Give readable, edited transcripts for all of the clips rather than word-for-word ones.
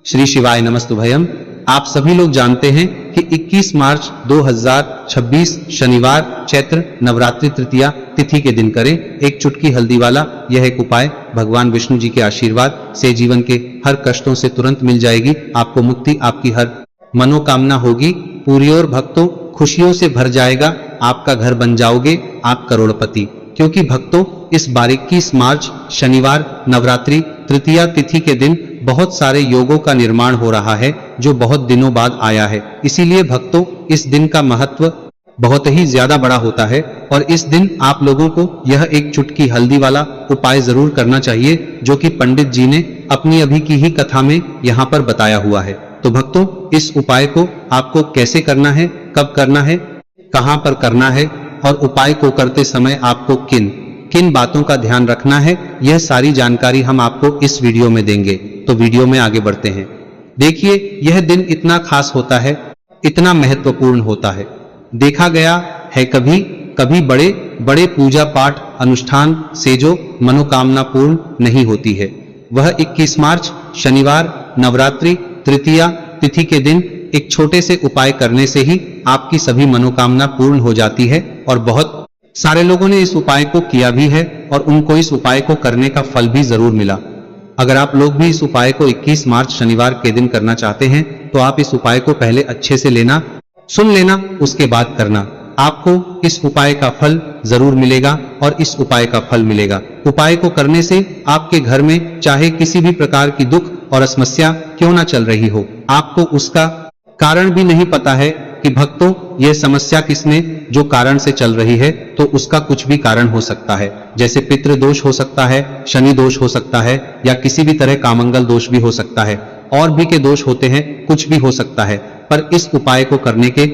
श्री शिवाय नमस्तुभयम। आप सभी लोग जानते हैं कि 21 मार्च 2026 शनिवार चैत्र नवरात्रि तृतीया तिथि के दिन करें एक चुटकी हल्दी वाला यह एक उपाय। भगवान विष्णु जी के आशीर्वाद से जीवन के हर कष्टों से तुरंत मिल जाएगी आपको मुक्ति, आपकी हर मनोकामना होगी पूरी और भक्तों खुशियों से भर जाएगा, आपका घर बन जाओगे आप करोड़पति। क्योंकि भक्तों इस बार 21 मार्च शनिवार नवरात्रि तृतीया तिथि के दिन बहुत सारे योगों का निर्माण हो रहा है जो बहुत दिनों बाद आया है। इसीलिए भक्तों इस दिन का महत्व बहुत ही ज्यादा बड़ा होता है और इस दिन आप लोगों को यह एक चुटकी हल्दी वाला उपाय जरूर करना चाहिए जो कि पंडित जी ने अपनी अभी की ही कथा में यहाँ पर बताया हुआ है। तो भक्तों इस उपाय को आपको कैसे करना है, कब करना है, कहाँ पर करना है और उपाय को करते समय आपको किन किन बातों का ध्यान रखना है, यह सारी जानकारी हम आपको इस वीडियो में देंगे। तो वीडियो में आगे बढ़ते हैं। देखिए यह दिन इतना खास होता है, इतना महत्वपूर्ण होता है। देखा गया है कभी कभी बड़े बड़े पूजा पाठ अनुष्ठान से जो मनोकामना पूर्ण नहीं होती है, वह 21 मार्च शनिवार नवरात्रि तृतीया तिथि के दिन एक छोटे से उपाय करने से ही आपकी सभी मनोकामना पूर्ण हो जाती है। और बहुत सारे लोगों ने इस उपाय को किया भी है और उनको इस उपाय को करने का फल भी जरूर मिला। अगर आप लोग भी इस उपाय को 21 मार्च शनिवार के दिन करना चाहते हैं तो आप इस उपाय को पहले अच्छे से लेना, सुन लेना, उसके बाद करना। आपको इस उपाय का फल जरूर मिलेगा और इस उपाय का फल मिलेगा। उपाय को करने से आपके घर में चाहे किसी भी प्रकार की दुख और समस्या क्यों ना चल रही हो, आपको उसका कारण भी नहीं पता है कि भक्तों यह समस्या किसने जो कारण से चल रही है, तो उसका कुछ भी कारण हो सकता है। जैसे पितृ दोष हो सकता है, शनि दोष हो सकता है या किसी भी तरह का मंगल दोष भी हो सकता है, और भी के दोष होते हैं, कुछ भी हो सकता है। पर इस उपाय को करने के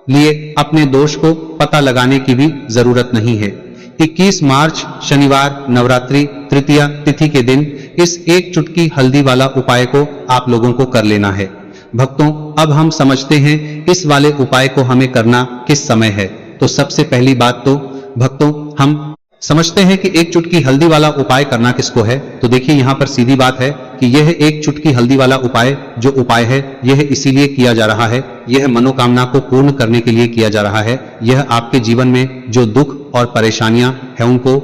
लिए अपने दोष को पता लगाने की भी जरूरत नहीं है। 21 मार्च शनिवार नवरात्रि तृतीया तिथि के दिन इस एक चुटकी हल्दी वाला उपाय को आप लोगों को कर लेना है। भक्तों अब हम समझते हैं इस वाले उपाय को हमें करना किस समय है। तो सबसे पहली बात तो भक्तों हम समझते हैं कि एक चुटकी हल्दी वाला उपाय करना किसको है। तो देखिए यहाँ पर सीधी बात है कि यह एक चुटकी हल्दी वाला उपाय जो उपाय है यह इसीलिए किया जा रहा है, यह मनोकामना को पूर्ण करने के लिए किया जा रहा है। यह आपके जीवन में जो दुख और परेशानियां हैं उनको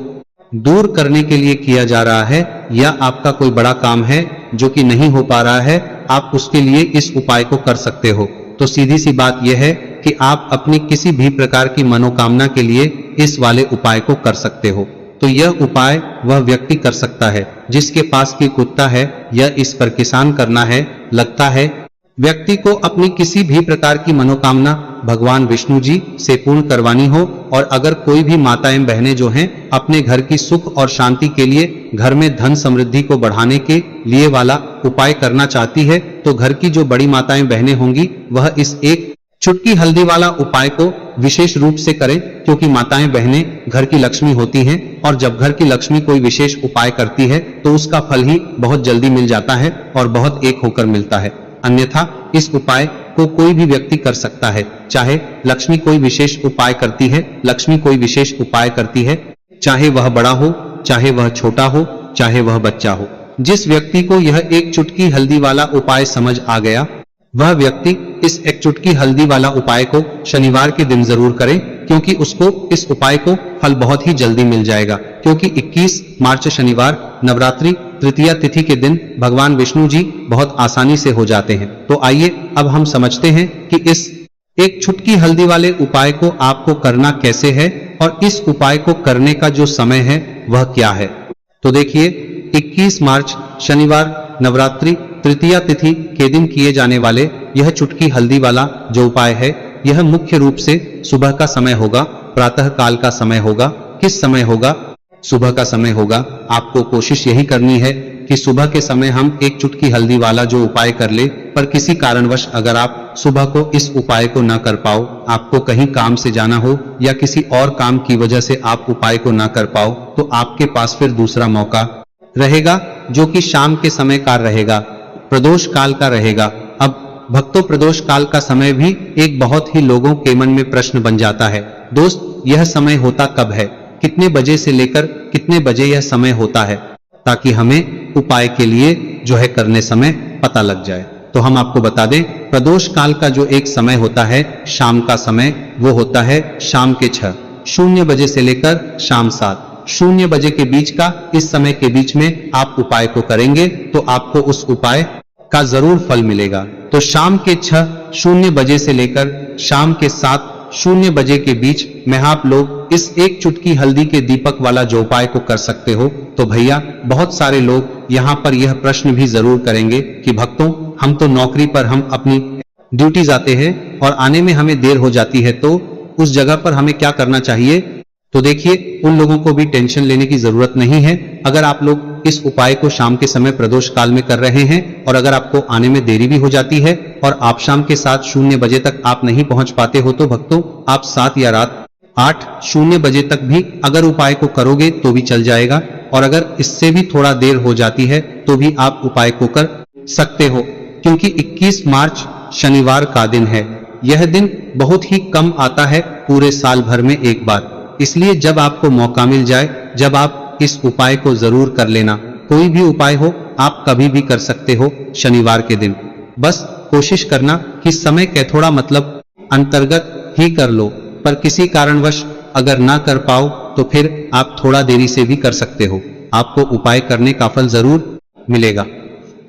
दूर करने के लिए किया जा रहा है, या आपका कोई बड़ा काम है जो कि नहीं हो पा रहा है, आप उसके लिए इस उपाय को कर सकते हो। तो सीधी सी बात यह है कि आप अपनी किसी भी प्रकार की मनोकामना के लिए इस वाले उपाय को कर सकते हो। तो यह उपाय वह व्यक्ति कर सकता है जिसके पास की कुत्ता है या इस पर किसान करना है। लगता है व्यक्ति को अपनी किसी भी प्रकार की मनोकामना भगवान विष्णु जी से पूर्ण करवानी हो, और अगर कोई भी माताएं बहनें जो हैं अपने घर की सुख और शांति के लिए, घर में धन समृद्धि को बढ़ाने के लिए वाला उपाय करना चाहती है, तो घर की जो बड़ी माताएं बहनें होंगी वह इस एक चुटकी हल्दी वाला उपाय को विशेष रूप से करें। क्योंकि माताएं बहनें घर की लक्ष्मी होती हैं और जब घर की लक्ष्मी कोई विशेष उपाय करती है तो उसका फल ही बहुत जल्दी मिल जाता है और बहुत एक होकर मिलता है। अन्यथा इस उपाय को कोई भी व्यक्ति कर सकता है, चाहे लक्ष्मी कोई विशेष उपाय करती है, लक्ष्मी कोई विशेष उपाय करती है, चाहे वह बड़ा हो, चाहे वह छोटा हो, चाहे वह बच्चा हो। जिस व्यक्ति को यह एक चुटकी हल्दी वाला उपाय समझ आ गया वह व्यक्ति इस एक चुटकी हल्दी वाला उपाय को शनिवार के दिन जरूर करे, क्योंकि उसको इस उपाय को फल बहुत ही जल्दी मिल जाएगा। क्योंकि 21 मार्च शनिवार नवरात्रि तृतीया तिथि के दिन भगवान विष्णु जी बहुत आसानी से हो जाते हैं। तो आइए अब हम समझते हैं कि इस एक चुटकी हल्दी वाले उपाय को आपको करना कैसे है और इस उपाय को करने का जो समय है वह क्या है। तो देखिए 21 मार्च शनिवार नवरात्रि तृतीया तिथि के दिन किए जाने वाले यह चुटकी हल्दी वाला जो उपाय है, यह मुख्य रूप से सुबह का समय होगा, प्रातः काल का समय होगा। किस समय होगा? सुबह का समय होगा। आपको कोशिश यही करनी है कि सुबह के समय हम एक चुटकी हल्दी वाला जो उपाय कर ले। पर किसी कारणवश अगर आप सुबह को इस उपाय को ना कर पाओ, आपको कहीं काम से जाना हो या किसी और काम की वजह से आप उपाय को ना कर पाओ, तो आपके पास फिर दूसरा मौका रहेगा जो कि शाम के समय का रहेगा, प्रदोष काल का रहेगा। अब भक्तों प्रदोष काल का समय भी एक बहुत ही लोगों के मन में प्रश्न बन जाता है, दोस्त यह समय होता कब है, कितने बजे से लेकर कितने बजे यह समय होता है, ताकि हमें उपाय के लिए जो है करने समय पता लग जाए। तो हम आपको बता दें, प्रदोष काल का जो एक समय होता है शाम का समय, वो होता है शाम के 6:00 बजे से लेकर शाम 7:00 बजे के बीच का। इस समय के बीच में आप उपाय को करेंगे तो आपको उस उपाय का जरूर फल मिलेगा। तो शाम के 6:00 बजे से लेकर शाम के 7:00 बजे के बीच में आप लोग इस एक चुटकी हल्दी के दीपक वाला जो उपाय को कर सकते हो। तो भैया बहुत सारे लोग यहाँ पर यह प्रश्न भी जरूर करेंगे कि भक्तों, हम तो नौकरी पर हम अपनी ड्यूटी जाते हैं और आने में हमें देर हो जाती है, तो उस जगह पर हमें क्या करना चाहिए? तो देखिए, उन लोगों को भी टेंशन लेने की जरूरत नहीं है। अगर आप लोग इस उपाय को शाम के समय प्रदोष काल में कर रहे हैं और अगर आपको आने में देरी भी हो जाती है और आप शाम के 7:00 बजे तक आप नहीं पहुंच पाते हो, तो भक्तों आप 7 या रात 8:00 बजे तक भी अगर उपाय को करोगे तो भी चल जाएगा। और अगर इससे भी थोड़ा देर हो जाती है तो भी आप उपाय को कर सकते हो, क्योंकि 21 मार्च शनिवार का दिन है। यह दिन बहुत ही कम आता है पूरे साल भर में एक बार, इसलिए जब आपको मौका मिल जाए, जब आप इस उपाय को जरूर कर लेना। कोई भी उपाय हो, आप कभी भी कर सकते हो शनिवार के दिन। बस कोशिश करना कि समय के थोड़ा मतलब अंतर्गत ही कर लो, पर किसी कारणवश अगर ना कर पाओ तो फिर आप थोड़ा देरी से भी कर सकते हो, आपको उपाय करने का फल जरूर मिलेगा।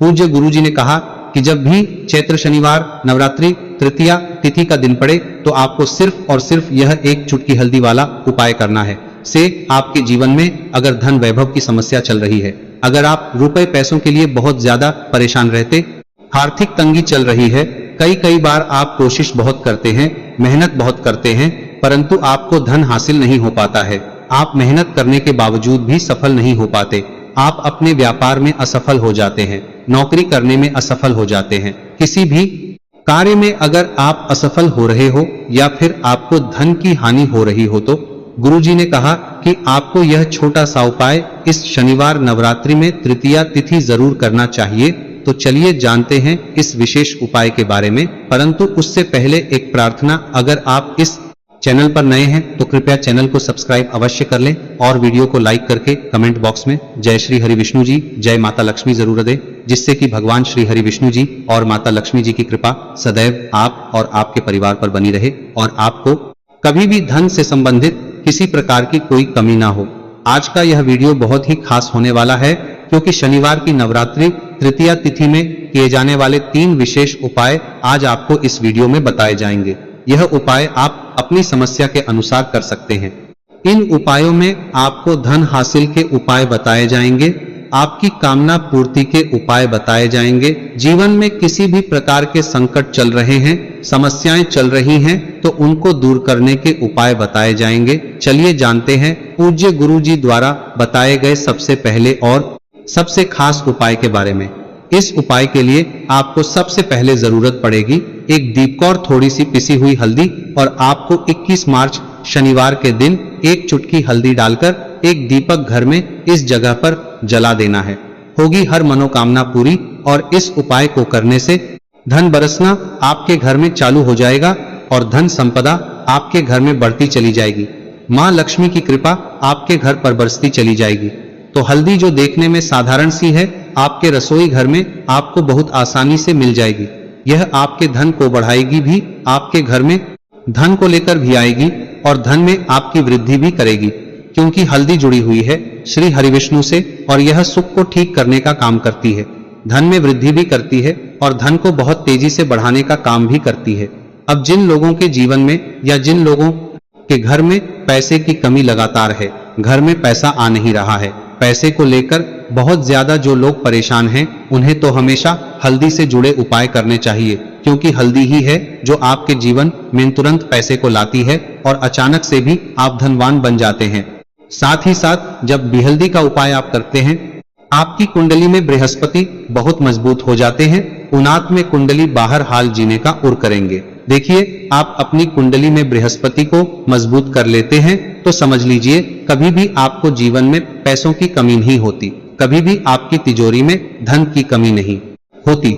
पूज्य गुरुजी ने कहा कि जब भी चैत्र शनिवार नवरात्रि तृतीया तिथि का दिन पड़े तो आपको सिर्फ और सिर्फ यह एक चुटकी हल्दी वाला उपाय करना है। से आपके जीवन में अगर धन वैभव की समस्या चल रही है, अगर आप रुपए पैसों के लिए बहुत ज्यादा परेशान रहते, आर्थिक तंगी चल रही है, कई बार आप कोशिश बहुत करते हैं, मेहनत बहुत करते हैं, परंतु आपको धन हासिल नहीं हो पाता है, आप मेहनत करने के बावजूद भी सफल नहीं हो पाते, आप अपने व्यापार में असफल हो जाते हैं, नौकरी करने में असफल हो जाते हैं, किसी भी कार्य में अगर आप असफल हो रहे हो या फिर आपको धन की हानि हो रही हो, तो गुरुजी ने कहा कि आपको यह छोटा सा उपाय इस शनिवार नवरात्रि में तृतीया तिथि जरूर करना चाहिए। तो चलिए जानते हैं इस विशेष उपाय के बारे में, परंतु उससे पहले एक प्रार्थना, अगर आप इस चैनल पर नए हैं तो कृपया चैनल को सब्सक्राइब अवश्य कर लें और वीडियो को लाइक करके कमेंट बॉक्स में जय श्री हरि विष्णु जी, जय माता लक्ष्मी जरूर दें, जिससे कि भगवान श्री हरि विष्णु जी और माता लक्ष्मी जी की कृपा सदैव आप और आपके परिवार पर बनी रहे और आपको कभी भी धन से संबंधित किसी प्रकार की कोई कमी ना हो। आज का यह वीडियो बहुत ही खास होने वाला है, क्योंकि शनिवार की नवरात्रि तृतीया तिथि में किए जाने वाले 3 विशेष उपाय आज आपको इस वीडियो में बताए जाएंगे। यह उपाय आप अपनी समस्या के अनुसार कर सकते हैं। इन उपायों में आपको धन हासिल के उपाय बताए जाएंगे, आपकी कामना पूर्ति के उपाय बताए जाएंगे, जीवन में किसी भी प्रकार के संकट चल रहे हैं, समस्याएं चल रही हैं, तो उनको दूर करने के उपाय बताए जाएंगे। चलिए जानते हैं पूज्य गुरुजी द्वारा बताए गए सबसे पहले और सबसे खास उपाय के बारे में। इस उपाय के लिए आपको सबसे पहले जरूरत पड़ेगी एक दीपक और थोड़ी सी पिसी हुई हल्दी, और आपको 21 मार्च शनिवार के दिन एक चुटकी हल्दी डालकर एक दीपक घर में इस जगह पर जला देना है। होगी हर मनोकामना पूरी, और इस उपाय को करने से धन बरसना आपके घर में चालू हो जाएगा और धन संपदा आपके घर में बढ़ती चली जाएगी। माँ लक्ष्मी की कृपा आपके घर पर बरसती चली जाएगी। तो हल्दी जो देखने में साधारण सी है, आपके रसोई घर में आपको बहुत आसानी से मिल जाएगी। यह आपके धन को बढ़ाएगी भी, आपके घर में धन को लेकर भी आएगी और धन में आपकी वृद्धि भी करेगी, क्योंकि हल्दी जुड़ी हुई है श्री हरिविष्णु से और यह सुख को ठीक करने का काम करती है, धन में वृद्धि भी करती है और धन को बहुत तेजी से बढ़ाने का काम भी करती है। अब जिन लोगों के जीवन में या जिन लोगों के घर में पैसे की कमी लगातार है, घर में पैसा आ नहीं रहा है, पैसे को लेकर बहुत ज्यादा जो लोग परेशान हैं, उन्हें तो हमेशा हल्दी से जुड़े उपाय करने चाहिए, क्योंकि हल्दी ही है जो आपके जीवन में तुरंत पैसे को लाती है और अचानक से भी आप धनवान बन जाते हैं। साथ ही साथ जब बेहल्दी का उपाय आप करते हैं, आपकी कुंडली में बृहस्पति बहुत मजबूत हो जाते हैं, उनात में कुंडली बाहर हाल जीने का उर करेंगे। देखिए, आप अपनी कुंडली में बृहस्पति को मजबूत कर लेते हैं तो समझ लीजिए कभी भी आपको जीवन में पैसों की कमी नहीं होती, कभी भी आपकी तिजोरी में धन की कमी नहीं होती।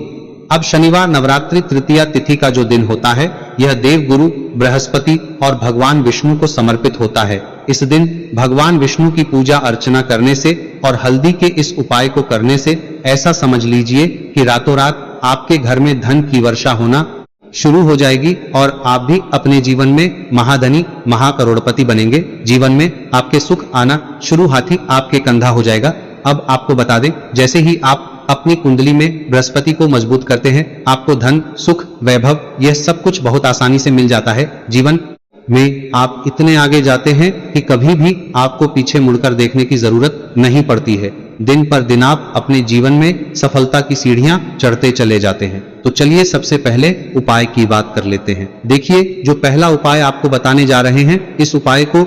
अब शनिवार नवरात्रि तृतीया तिथि का जो दिन होता है, यह देव गुरु बृहस्पति और भगवान विष्णु को समर्पित होता है। इस दिन भगवान विष्णु की पूजा अर्चना करने से और हल्दी के इस उपाय को करने से ऐसा समझ लीजिए कि रातों रात आपके घर में धन की वर्षा होना शुरू हो जाएगी और आप भी अपने जीवन में महाधनी महाकरोड़पति बनेंगे। जीवन में आपके सुख आना शुरू, हाथी आपके कंधा हो जाएगा। अब आपको बता दें, जैसे ही आप अपनी कुंडली में बृहस्पति को मजबूत करते हैं, आपको धन, सुख, वैभव यह सब कुछ बहुत आसानी से मिल जाता है। जीवन में आप इतने आगे जाते हैं कि कभी भी आपको पीछे मुड़कर देखने की जरूरत नहीं पड़ती है। दिन पर दिन आप अपने जीवन में सफलता की सीढ़ियां चढ़ते चले जाते हैं। तो चलिए सबसे पहले उपाय की बात कर लेते हैं। देखिए, जो पहला उपाय आपको बताने जा रहे हैं, इस उपाय को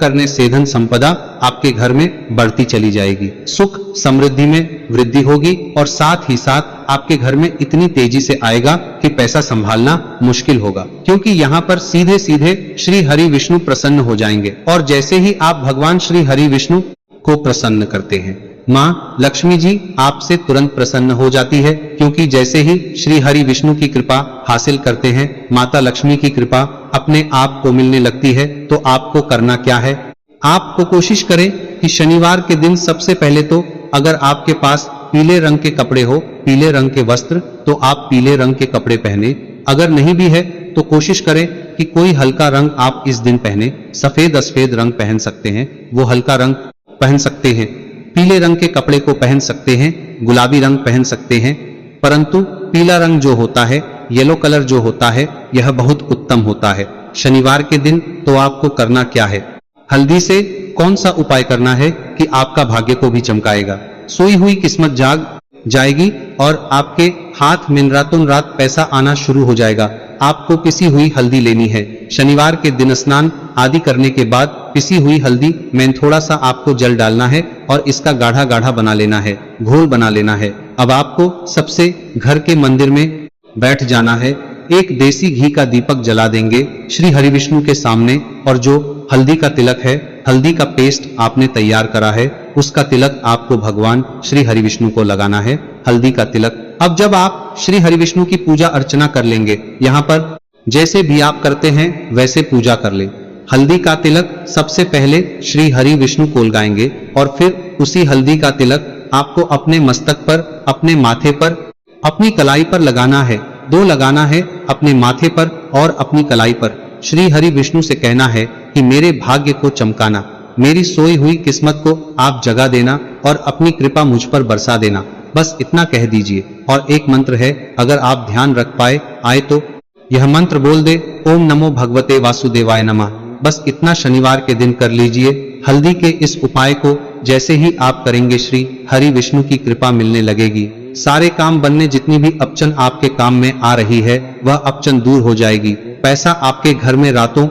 करने से धन संपदा आपके घर में बढ़ती चली जाएगी, सुख समृद्धि में वृद्धि होगी और साथ ही साथ आपके घर में इतनी तेजी से आएगा कि पैसा संभालना मुश्किल होगा, क्योंकि यहाँ पर सीधे सीधे श्री हरि विष्णु प्रसन्न हो जाएंगे। और जैसे ही आप भगवान श्री हरि विष्णु को प्रसन्न करते हैं, माँ लक्ष्मी जी आपसे तुरंत प्रसन्न हो जाती है, क्योंकि जैसे ही श्री हरि विष्णु की कृपा हासिल करते हैं, माता लक्ष्मी की कृपा अपने आप को मिलने लगती है। तो आपको करना क्या है, आपको कोशिश करें कि शनिवार के दिन सबसे पहले तो अगर आपके पास पीले रंग के कपड़े हो, पीले रंग के वस्त्र, तो आप पीले रंग के कपड़े पहने। अगर नहीं भी है तो कोशिश करें कि कोई हल्का रंग आप इस दिन पहने। सफेद रंग पहन सकते हैं, वो हल्का रंग पहन सकते हैं, पीले रंग के कपड़े को पहन सकते हैं, गुलाबी रंग पहन सकते हैं, परंतु पीला रंग जो होता है, येलो कलर जो होता है, यह बहुत उत्तम होता है शनिवार के दिन। तो आपको करना क्या है, हल्दी से कौन सा उपाय करना है कि आपका भाग्य को भी चमकाएगा, सोई हुई किस्मत जाग जाएगी और आपके हाथ में रातों रात पैसा आना शुरू हो जाएगा। आपको पिसी हुई हल्दी लेनी है। शनिवार के दिन स्नान आदि करने के बाद पिसी हुई हल्दी में थोड़ा सा आपको जल डालना है और इसका गाढ़ा गाढ़ा बना लेना है, घोल बना लेना है। अब आपको सबसे घर के मंदिर में बैठ जाना है, एक देसी घी का दीपक जला देंगे श्री हरि विष्णु के सामने, और जो हल्दी का तिलक है, हल्दी का पेस्ट आपने तैयार करा है, उसका तिलक आपको भगवान श्री हरि विष्णु को लगाना है, हल्दी का तिलक। अब जब आप श्री हरि विष्णु की पूजा अर्चना कर लेंगे, यहाँ पर जैसे भी आप करते हैं वैसे पूजा कर ले। हल्दी का तिलक सबसे पहले श्री हरि विष्णु को लगाएंगे और फिर उसी हल्दी का तिलक आपको अपने मस्तक पर, अपने माथे पर, अपनी कलाई पर लगाना है। दो लगाना है, अपने माथे पर और अपनी कलाई पर। श्री हरि विष्णु से कहना है कि मेरे भाग्य को चमकाना, मेरी सोई हुई किस्मत को आप जगा देना और अपनी कृपा मुझ पर बरसा देना। बस इतना कह दीजिए। और एक मंत्र है, अगर आप ध्यान रख आए तो यह मंत्र बोल दे, ओम नमो भगवते वासुदेवाय नमः। बस इतना शनिवार के दिन कर लीजिए। हल्दी के इस उपाय को जैसे ही आप करेंगे, श्री हरि विष्णु की कृपा मिलने लगेगी। सारे काम बनने, जितनी भी अड़चन आपके काम में आ रही है वह अड़चन दूर हो जाएगी। पैसा आपके घर में रातों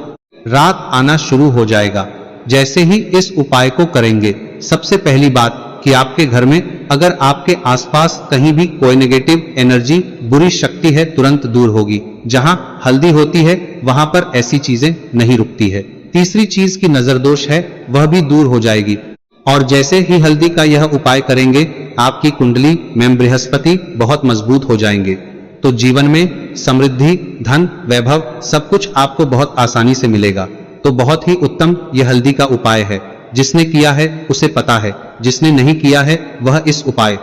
रात आना शुरू हो जाएगा जैसे ही इस उपाय को करेंगे। सबसे पहली बात कि आपके घर में अगर आपके आसपास कहीं भी कोई नेगेटिव एनर्जी, बुरी शक्ति है, तुरंत दूर होगी। जहां हल्दी होती है वहां पर ऐसी चीजें नहीं रुकती है। तीसरी चीज की नजर दोष है, वह भी दूर हो जाएगी। और जैसे ही हल्दी का यह उपाय करेंगे, आपकी कुंडली में बृहस्पति बहुत मजबूत हो जाएंगे। तो जीवन में समृद्धि, धन, वैभव सब कुछ आपको बहुत आसानी से मिलेगा। तो बहुत ही उत्तम यह हल्दी का उपाय है। जिसने किया है उसे पता है, जिसने नहीं किया है वह इस उपाय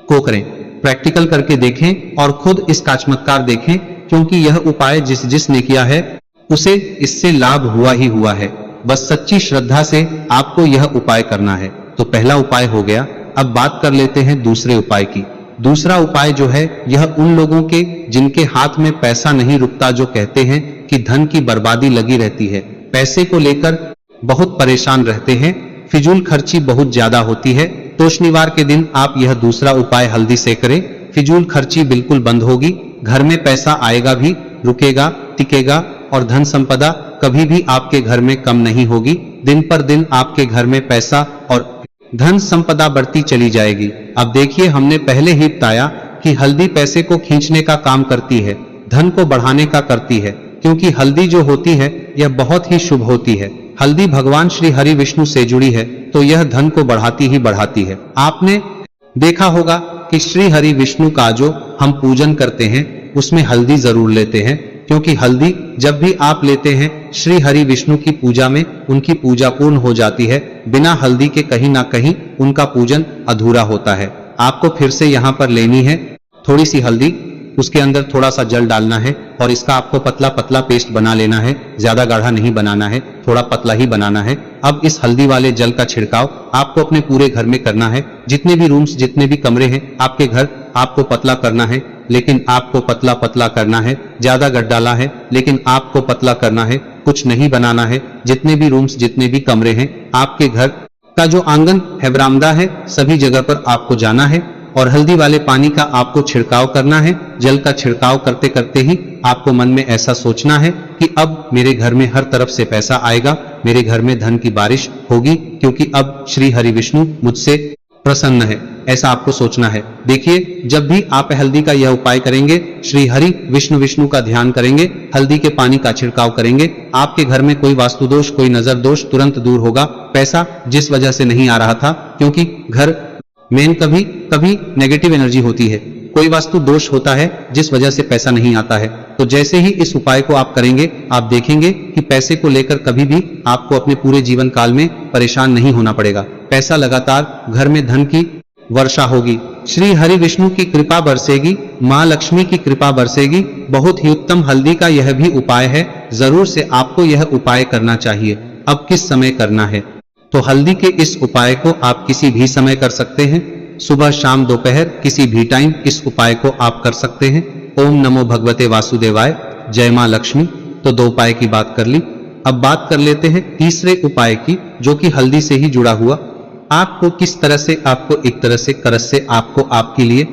को करें, प्रैक्टिकल करके देखें और खुद इसका चमत्कार देखें, क्योंकि यह उपाय जिसने किया है उसे इससे लाभ हुआ ही हुआ है। बस सच्ची श्रद्धा से आपको यह उपाय करना है। तो पहला उपाय हो गया। अब बात कर लेते हैं दूसरे उपाय की। दूसरा उपाय जो है, यह उन लोगों के जिनके हाथ में पैसा नहीं रुकता, जो कहते हैं कि धन की बर्बादी लगी रहती है, पैसे को लेकर बहुत परेशान रहते हैं, फिजूल खर्ची बहुत ज्यादा होती है। तो शनिवार के दिन आप यह दूसरा उपाय हल्दी से करें, फिजूल खर्ची बिल्कुल बंद होगी, घर में पैसा आएगा भी, रुकेगा, टिकेगा और धन संपदा कभी भी आपके घर में कम नहीं होगी। दिन पर दिन आपके घर में पैसा और धन संपदा बढ़ती चली जाएगी। अब देखिए, हमने पहले ही बताया कि हल्दी पैसे को खींचने का काम करती है, धन को बढ़ाने का करती है, क्योंकि हल्दी जो होती है यह बहुत ही शुभ होती है। हल्दी भगवान श्री हरि विष्णु से जुड़ी है, तो यह धन को बढ़ाती ही बढ़ाती है। आपने देखा होगा कि श्री हरि विष्णु का जो हम पूजन करते हैं उसमें हल्दी जरूर लेते हैं, क्योंकि हल्दी जब भी आप लेते हैं श्री हरि विष्णु की पूजा में, उनकी पूजा पूर्ण हो जाती है। बिना हल्दी के कहीं ना कहीं उनका पूजन अधूरा होता है। आपको फिर से यहाँ पर लेनी है थोड़ी सी हल्दी, उसके अंदर थोड़ा सा जल डालना है और इसका आपको पतला पतला पेस्ट बना लेना है, ज्यादा गाढ़ा नहीं बनाना है, थोड़ा पतला ही बनाना है। अब इस हल्दी वाले जल का छिड़काव आपको अपने पूरे घर में करना है, जितने भी रूम्स, जितने भी कमरे हैं आपके घर, आपको पतला करना है, लेकिन आपको पतला पतला करना है, ज्यादा गड्ढाला है लेकिन आपको पतला करना है, कुछ नहीं बनाना है। जितने भी रूम्स, जितने भी कमरे हैं आपके घर का, जो आंगन है, बरामदा है, सभी जगह पर आपको जाना है और हल्दी वाले पानी का आपको छिड़काव करना है। जल का छिड़काव करते करते ही आपको मन में ऐसा सोचना है कि अब मेरे घर में हर तरफ से पैसा आएगा, मेरे घर में धन की बारिश होगी, क्योंकि अब श्री हरि विष्णु मुझसे प्रसन्न है, ऐसा आपको सोचना है। देखिए, जब भी आप हल्दी का यह उपाय करेंगे, श्री हरि विष्णु विष्णु का ध्यान करेंगे, हल्दी के पानी का छिड़काव करेंगे, आपके घर में कोई वास्तु दोष, कोई नजर दोष तुरंत दूर होगा। पैसा जिस वजह से नहीं आ रहा था, क्योंकि घर मेन कभी कभी नेगेटिव एनर्जी होती है, कोई वास्तु दोष होता है जिस वजह से पैसा नहीं आता है। तो जैसे ही इस उपाय को आप करेंगे, आप देखेंगे कि पैसे को लेकर कभी भी आपको अपने पूरे जीवन काल में परेशान नहीं होना पड़ेगा। पैसा लगातार घर में धन की वर्षा होगी, श्री हरि विष्णु की कृपा बरसेगी, माँ लक्ष्मी की कृपा बरसेगी। बहुत ही उत्तम हल्दी का यह भी उपाय है, जरूर से आपको यह उपाय करना चाहिए। अब किस समय करना है? तो हल्दी के इस उपाय को आप किसी भी समय कर सकते हैं, सुबह शाम दोपहर किसी भी टाइम इस उपाय को आप कर सकते हैं। ओम नमो भगवते वासुदेवाय, जय मां लक्ष्मी। तो 2 उपाय की बात कर ली, अब बात कर लेते हैं तीसरे उपाय की, जो कि हल्दी से ही जुड़ा हुआ। आपको किस तरह से, आपको एक तरह से करस से आपको आपके लिए